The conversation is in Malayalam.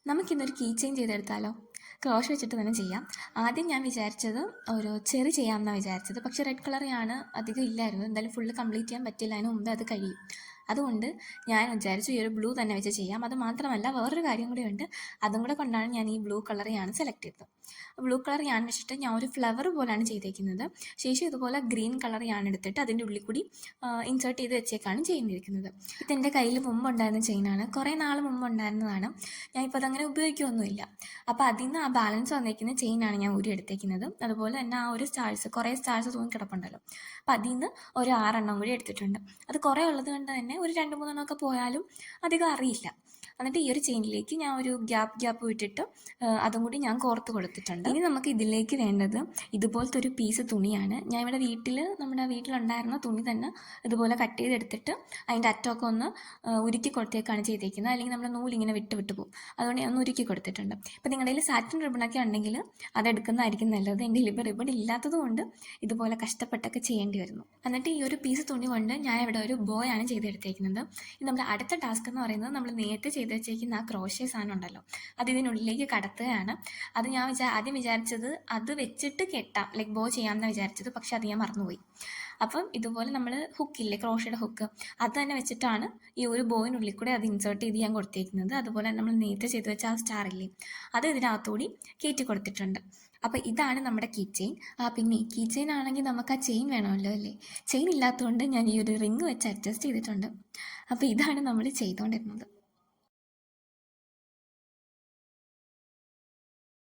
നമുക്കിന്നൊരു കീ ചെയിൻ ചെയ്തെടുത്താലോ? ക്രോഷ് വെച്ചിട്ട് തന്നെ ചെയ്യാം. ആദ്യം ഞാൻ വിചാരിച്ചത് ഒരു ചെറി ചെയ്യാമെന്നാണ് വിചാരിച്ചത്. പക്ഷേ റെഡ് കളറാണ്, അധികം ഇല്ലായിരുന്നു. എന്തായാലും ഫുള്ള് കംപ്ലീറ്റ് ചെയ്യാൻ പറ്റില്ല, അതിന് മുമ്പേ അത് കഴിയും. അതുകൊണ്ട് ഞാൻ വിചാരിച്ചു ഈ ഒരു ബ്ലൂ തന്നെ വെച്ച് ചെയ്യാം. അത് മാത്രമല്ല വേറൊരു കാര്യം കൂടി ഉണ്ട്. അതും കൂടെ കൊണ്ടാണ് ഞാൻ ഈ ബ്ലൂ കളർ സെലക്ട് ചെയ്തത്. ബ്ലൂ കളർ വെച്ചിട്ട് ഞാൻ ഒരു ഫ്ലവർ പോലെയാണ് ചെയ്തേക്കുന്നത്. ശേഷം ഇതുപോലെ ഗ്രീൻ കളർ എടുത്തിട്ട് അതിൻ്റെ ഉള്ളിൽ കൂടി ഇൻസേർട്ട് ചെയ്ത് വെച്ചേക്കാണ് ചെയ്തിരിക്കുന്നത്. ഇതെൻ്റെ കയ്യിൽ മുമ്പുണ്ടായിരുന്ന ചെയിനാണ്, കുറേ നാൾ മുമ്പ് ഉണ്ടായിരുന്നതാണ്. ഞാനിപ്പോൾ അതങ്ങനെ ഉപയോഗിക്കുകയൊന്നുമില്ല. അപ്പോൾ അതിൽ നിന്ന് ആ ബാലൻസ് വന്നിരിക്കുന്ന ചെയിനാണ് ഞാൻ ഊരി എടുത്തേക്കുന്നത്. അതുപോലെ തന്നെ ആ ഒരു സ്റ്റാർസ്, കുറേ സ്റ്റാർസ് തൂങ്ങി കിടപ്പുണ്ടല്ലോ, അപ്പോൾ അതിൽ നിന്ന് ഒരു 6 കൂടി എടുത്തിട്ടുണ്ട്. അത് കുറേ ഉള്ളത് കൊണ്ട് തന്നെ ഒരു 2-3 പോയാലും അധികം അറിയില്ല. എന്നിട്ട് ഈ ഒരു ചെയിനിലേക്ക് ഞാൻ ഒരു ഗ്യാപ്പ് വിട്ടിട്ട് അതും കൂടി ഞാൻ കോർത്ത് കൊടുത്തിട്ടുണ്ട്. ഇനി നമുക്ക് ഇതിലേക്ക് വേണ്ടത് ഇതുപോലത്തെ ഒരു പീസ് തുണിയാണ്. ഞാൻ ഇവിടെ നമ്മുടെ വീട്ടിലുണ്ടായിരുന്ന തുണി തന്നെ ഇതുപോലെ കട്ട് ചെയ്തെടുത്തിട്ട് അതിൻ്റെ അറ്റമൊക്കെ ഒന്ന് ഉരുക്കി കൊടുത്തേക്കാണ് ചെയ്തേക്കുന്നത്. അല്ലെങ്കിൽ നമ്മുടെ നൂലിങ്ങനെ വിട്ട് പോകും. അതുകൊണ്ട് ഞാൻ ഒന്ന് ഉരുക്കി കൊടുത്തിട്ടുണ്ട്. ഇപ്പം നിങ്ങളുടെ കയ്യിൽ സാറ്റിൻ റിബണൊക്കെ ഉണ്ടെങ്കിൽ അതെടുക്കുന്നതായിരിക്കും നല്ലത്. എൻ്റെ റിബൺ ഇല്ലാത്തത് കൊണ്ട് ഇതുപോലെ കഷ്ടപ്പെട്ടൊക്കെ ചെയ്യേണ്ടി വരുന്നു. എന്നിട്ട് ഈ ഒരു പീസ് തുണി കൊണ്ട് ഞാൻ ഇവിടെ ഒരു ബോയാണ് ചെയ്തെടുത്തേക്കുന്നത്. ഇത് നമ്മുടെ അടുത്ത ടാസ്ക് എന്ന് പറയുന്നത് നമ്മൾ നേരത്തെ ചെയ്ത് വെച്ചേക്കുന്ന ആ ക്രോഷ്യ സാധനം ഉണ്ടല്ലോ, അത് ഇതിനുള്ളിലേക്ക് കടത്തുകയാണ്. അത് ഞാൻ ആദ്യം വിചാരിച്ചത് അത് വെച്ചിട്ട് കെട്ടാം, ലൈക്ക് ബോ ചെയ്യാമെന്നാണ് വിചാരിച്ചത്. പക്ഷെ അത് ഞാൻ മറന്നുപോയി. അപ്പം ഇതുപോലെ നമ്മൾ ഹുക്കില്ലേ, ക്രോഷ്യയുടെ ഹുക്ക്, അത് തന്നെ വെച്ചിട്ടാണ് ഈ ഒരു ബോയിനുള്ളിൽ കൂടെ അത് ഇൻസേർട്ട് ചെയ്ത് ഞാൻ കൊടുത്തേക്കുന്നത്. അതുപോലെ നമ്മൾ നേരത്തെ ചെയ്ത് വെച്ച ആ സ്റ്റാറില്ലേ, അത് ഇതിനകത്തുകൂടി കയറ്റി കൊടുത്തിട്ടുണ്ട്. അപ്പോൾ ഇതാണ് നമ്മുടെ കീ ചെയിൻ. പിന്നെ കീ ചെയിൻ ആണെങ്കിൽ നമുക്ക് ആ ചെയിൻ വേണമല്ലോ അല്ലേ? ചെയിൻ ഇല്ലാത്തതുകൊണ്ട് ഞാൻ ഈ ഒരു റിങ് വെച്ച് അഡ്ജസ്റ്റ് ചെയ്തിട്ടുണ്ട്. അപ്പോൾ ഇതാണ് നമ്മൾ ചെയ്തുകൊണ്ടിരുന്നത്.